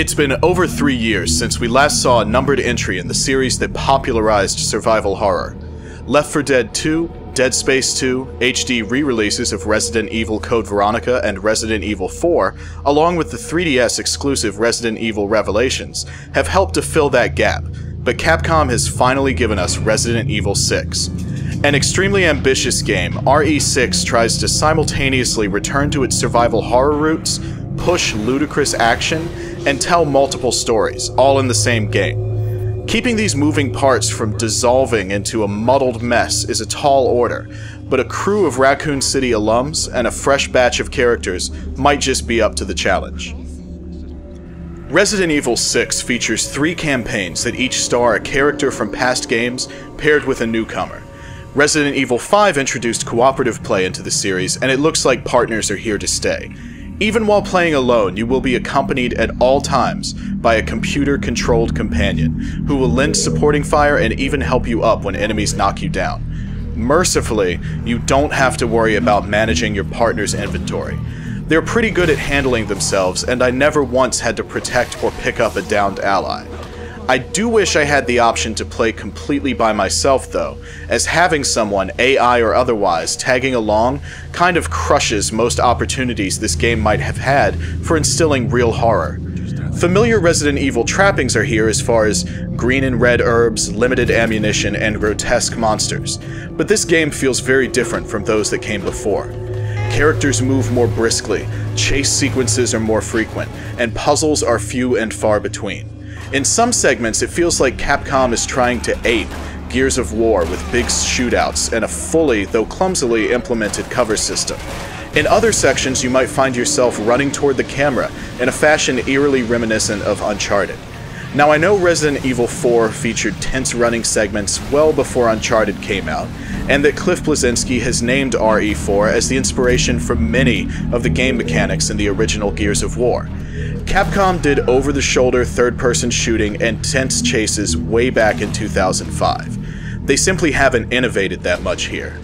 It's been over 3 years since we last saw a numbered entry in the series that popularized survival horror. Left 4 Dead 2, Dead Space 2, HD re-releases of Resident Evil Code Veronica and Resident Evil 4, along with the 3DS exclusive Resident Evil Revelations, have helped to fill that gap, but Capcom has finally given us Resident Evil 6. An extremely ambitious game, RE6 tries to simultaneously return to its survival horror roots, push ludicrous action, and tell multiple stories, all in the same game. Keeping these moving parts from dissolving into a muddled mess is a tall order, but a crew of Raccoon City alums and a fresh batch of characters might just be up to the challenge. Resident Evil 6 features 3 campaigns that each star a character from past games paired with a newcomer. Resident Evil 5 introduced cooperative play into the series, and it looks like partners are here to stay. Even while playing alone, you will be accompanied at all times by a computer-controlled companion, who will lend supporting fire and even help you up when enemies knock you down. Mercifully, you don't have to worry about managing your partner's inventory. They're pretty good at handling themselves, and I never once had to protect or pick up a downed ally. I do wish I had the option to play completely by myself though, as having someone, AI or otherwise, tagging along kind of crushes most opportunities this game might have had for instilling real horror. Familiar Resident Evil trappings are here as far as green and red herbs, limited ammunition, and grotesque monsters, but this game feels very different from those that came before. Characters move more briskly, chase sequences are more frequent, and puzzles are few and far between. In some segments, it feels like Capcom is trying to ape Gears of War with big shootouts and a fully, though clumsily, implemented cover system. In other sections, you might find yourself running toward the camera in a fashion eerily reminiscent of Uncharted. Now, I know Resident Evil 4 featured tense running segments well before Uncharted came out, and that Cliff Bleszinski has named RE4 as the inspiration for many of the game mechanics in the original Gears of War. Capcom did over-the-shoulder third-person shooting and tense chases way back in 2005. They simply haven't innovated that much here.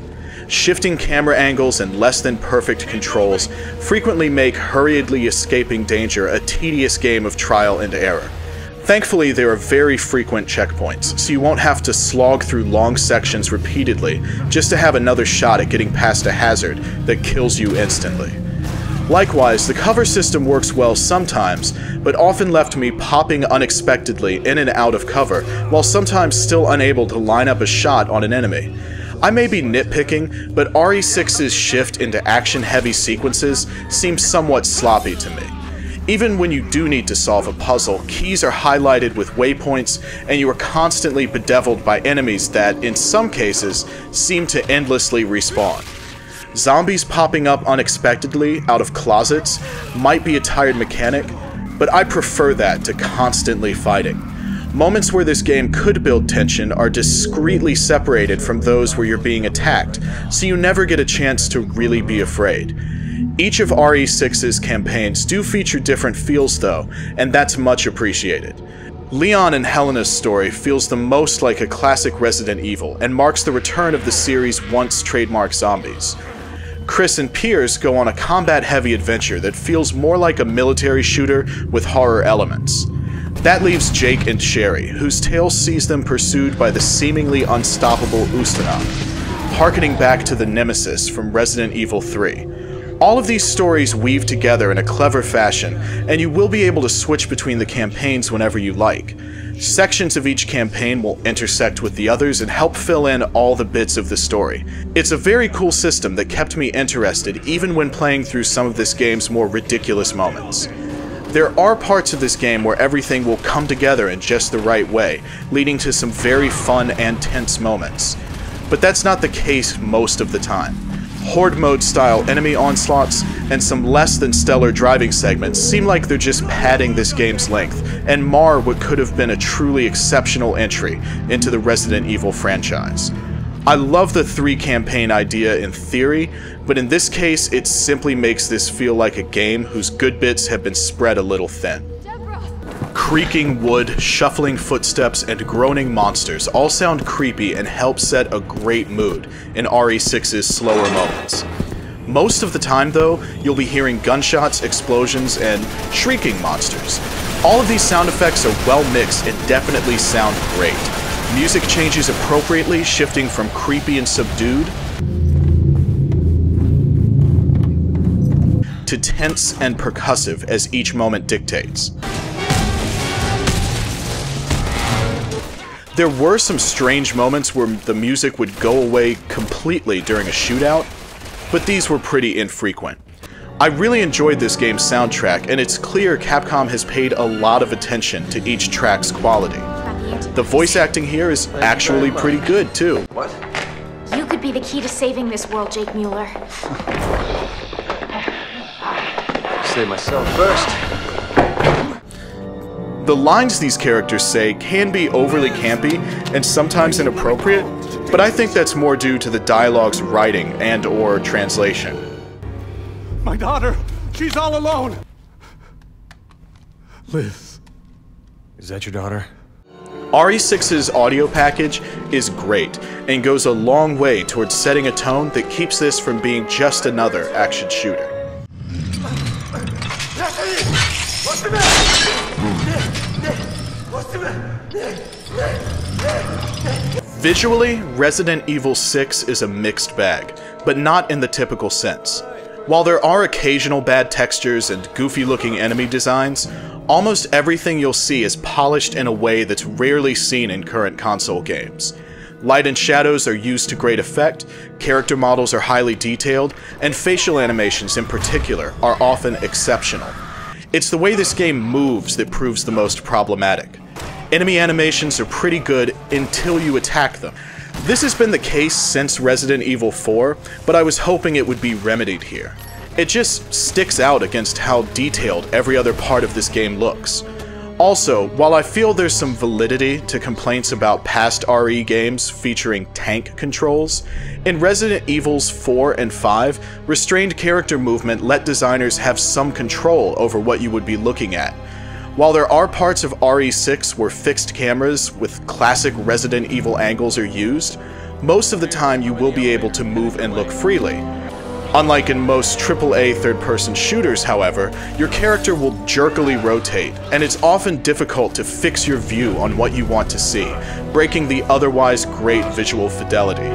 Shifting camera angles and less-than-perfect controls frequently make hurriedly escaping danger a tedious game of trial and error. Thankfully, there are very frequent checkpoints, so you won't have to slog through long sections repeatedly just to have another shot at getting past a hazard that kills you instantly. Likewise, the cover system works well sometimes, but often left me popping unexpectedly in and out of cover, while sometimes still unable to line up a shot on an enemy. I may be nitpicking, but RE6's shift into action-heavy sequences seems somewhat sloppy to me. Even when you do need to solve a puzzle, keys are highlighted with waypoints, and you are constantly bedeviled by enemies that, in some cases, seem to endlessly respawn. Zombies popping up unexpectedly out of closets might be a tired mechanic, but I prefer that to constantly fighting. Moments where this game could build tension are discreetly separated from those where you're being attacked, so you never get a chance to really be afraid. Each of RE6's campaigns do feature different feels though, and that's much appreciated. Leon and Helena's story feels the most like a classic Resident Evil, and marks the return of the series' once trademark zombies. Chris and Piers go on a combat-heavy adventure that feels more like a military shooter with horror elements. That leaves Jake and Sherry, whose tale sees them pursued by the seemingly unstoppable Ustinov, harkening back to the Nemesis from Resident Evil 3. All of these stories weave together in a clever fashion, and you will be able to switch between the campaigns whenever you like. Sections of each campaign will intersect with the others and help fill in all the bits of the story. It's a very cool system that kept me interested even when playing through some of this game's more ridiculous moments. There are parts of this game where everything will come together in just the right way, leading to some very fun and tense moments. But that's not the case most of the time. Horde mode style enemy onslaughts and some less than stellar driving segments seem like they're just padding this game's length and mar what could have been a truly exceptional entry into the Resident Evil franchise. I love the 3 campaign idea in theory, but in this case it simply makes this feel like a game whose good bits have been spread a little thin. Creaking wood, shuffling footsteps, and groaning monsters all sound creepy and help set a great mood in RE6's slower moments. Most of the time though, you'll be hearing gunshots, explosions, and shrieking monsters. All of these sound effects are well mixed and definitely sound great. Music changes appropriately, shifting from creepy and subdued to tense and percussive as each moment dictates. There were some strange moments where the music would go away completely during a shootout, but these were pretty infrequent. I really enjoyed this game's soundtrack, and it's clear Capcom has paid a lot of attention to each track's quality. The voice acting here is actually pretty good, too. What? You could be the key to saving this world, Jake Mueller. Save myself first. The lines these characters say can be overly campy and sometimes inappropriate, but I think that's more due to the dialogue's writing and/or translation. My daughter! She's all alone! Liz. Is that your daughter? RE6's audio package is great and goes a long way towards setting a tone that keeps this from being just another action shooter. Visually, Resident Evil 6 is a mixed bag, but not in the typical sense. While there are occasional bad textures and goofy-looking enemy designs, almost everything you'll see is polished in a way that's rarely seen in current console games. Light and shadows are used to great effect, character models are highly detailed, and facial animations in particular are often exceptional. It's the way this game moves that proves the most problematic. Enemy animations are pretty good until you attack them. This has been the case since Resident Evil 4, but I was hoping it would be remedied here. It just sticks out against how detailed every other part of this game looks. Also, while I feel there's some validity to complaints about past RE games featuring tank controls, in Resident Evils 4 and 5, restrained character movement let designers have some control over what you would be looking at. While there are parts of RE6 where fixed cameras with classic Resident Evil angles are used, most of the time you will be able to move and look freely. Unlike in most AAA third-person shooters, however, your character will jerkily rotate, and it's often difficult to fix your view on what you want to see, breaking the otherwise great visual fidelity.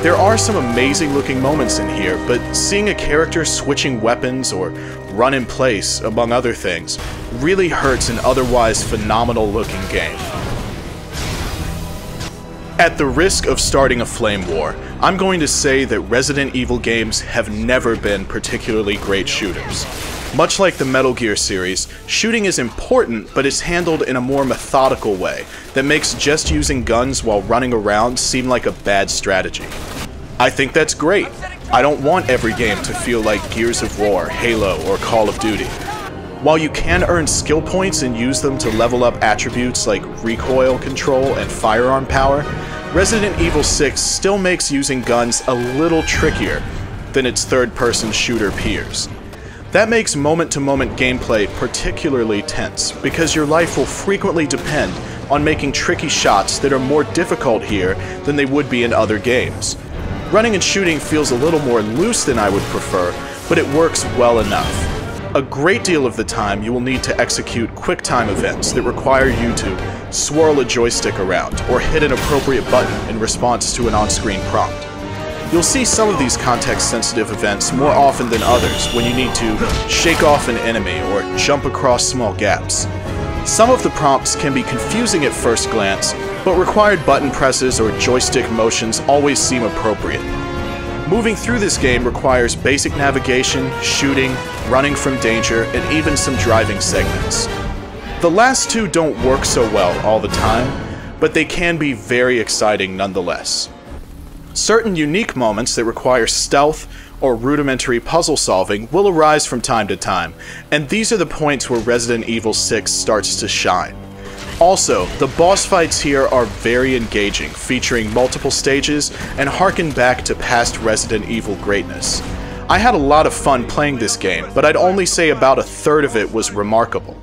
There are some amazing looking moments in here, but seeing a character switching weapons or run in place, among other things, really hurts an otherwise phenomenal looking game. At the risk of starting a flame war, I'm going to say that Resident Evil games have never been particularly great shooters. Much like the Metal Gear series, shooting is important, but it's handled in a more methodical way that makes just using guns while running around seem like a bad strategy. I think that's great. I don't want every game to feel like Gears of War, Halo, or Call of Duty. While you can earn skill points and use them to level up attributes like recoil control and firearm power, Resident Evil 6 still makes using guns a little trickier than its third-person shooter peers. That makes moment-to-moment gameplay particularly tense, because your life will frequently depend on making tricky shots that are more difficult here than they would be in other games. Running and shooting feels a little more loose than I would prefer, but it works well enough. A great deal of the time you will need to execute quick-time events that require you to swirl a joystick around or hit an appropriate button in response to an on-screen prompt. You'll see some of these context-sensitive events more often than others when you need to shake off an enemy or jump across small gaps. Some of the prompts can be confusing at first glance, but required button presses or joystick motions always seem appropriate. Moving through this game requires basic navigation, shooting, running from danger, and even some driving segments. The last two don't work so well all the time, but they can be very exciting nonetheless. Certain unique moments that require stealth or rudimentary puzzle solving will arise from time to time, and these are the points where Resident Evil 6 starts to shine. Also, the boss fights here are very engaging, featuring multiple stages and harken back to past Resident Evil greatness. I had a lot of fun playing this game, but I'd only say about a third of it was remarkable.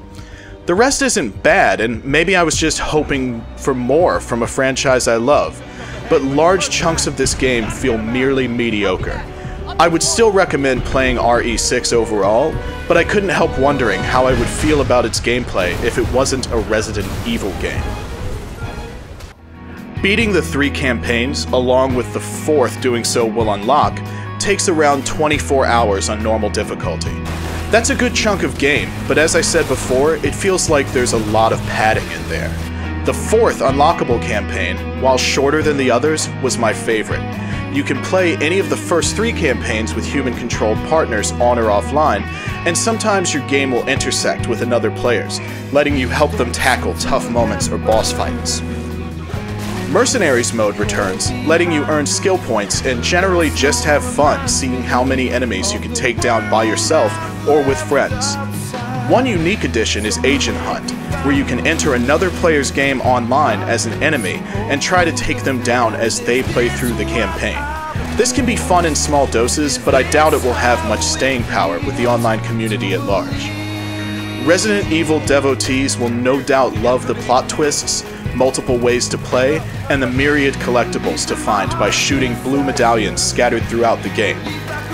The rest isn't bad, and maybe I was just hoping for more from a franchise I love, but large chunks of this game feel merely mediocre. I would still recommend playing RE6 overall, but I couldn't help wondering how I would feel about its gameplay if it wasn't a Resident Evil game. Beating the 3 campaigns, along with the 4th doing so will unlock, takes around 24 hours on normal difficulty. That's a good chunk of game, but as I said before, it feels like there's a lot of padding in there. The 4th unlockable campaign, while shorter than the others, was my favorite. You can play any of the first 3 campaigns with human-controlled partners on or offline, and sometimes your game will intersect with another player's, letting you help them tackle tough moments or boss fights. Mercenaries mode returns, letting you earn skill points and generally just have fun seeing how many enemies you can take down by yourself or with friends. One unique addition is Agent Hunt, where you can enter another player's game online as an enemy and try to take them down as they play through the campaign. This can be fun in small doses, but I doubt it will have much staying power with the online community at large. Resident Evil devotees will no doubt love the plot twists, multiple ways to play, and the myriad collectibles to find by shooting blue medallions scattered throughout the game.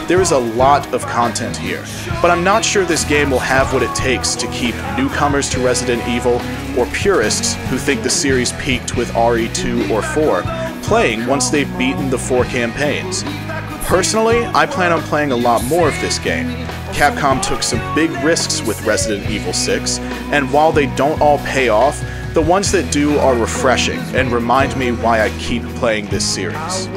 There is a lot of content here, but I'm not sure this game will have what it takes to keep newcomers to Resident Evil, or purists who think the series peaked with RE2 or 4, playing once they've beaten the 4 campaigns. Personally, I plan on playing a lot more of this game. Capcom took some big risks with Resident Evil 6, and while they don't all pay off, the ones that do are refreshing and remind me why I keep playing this series.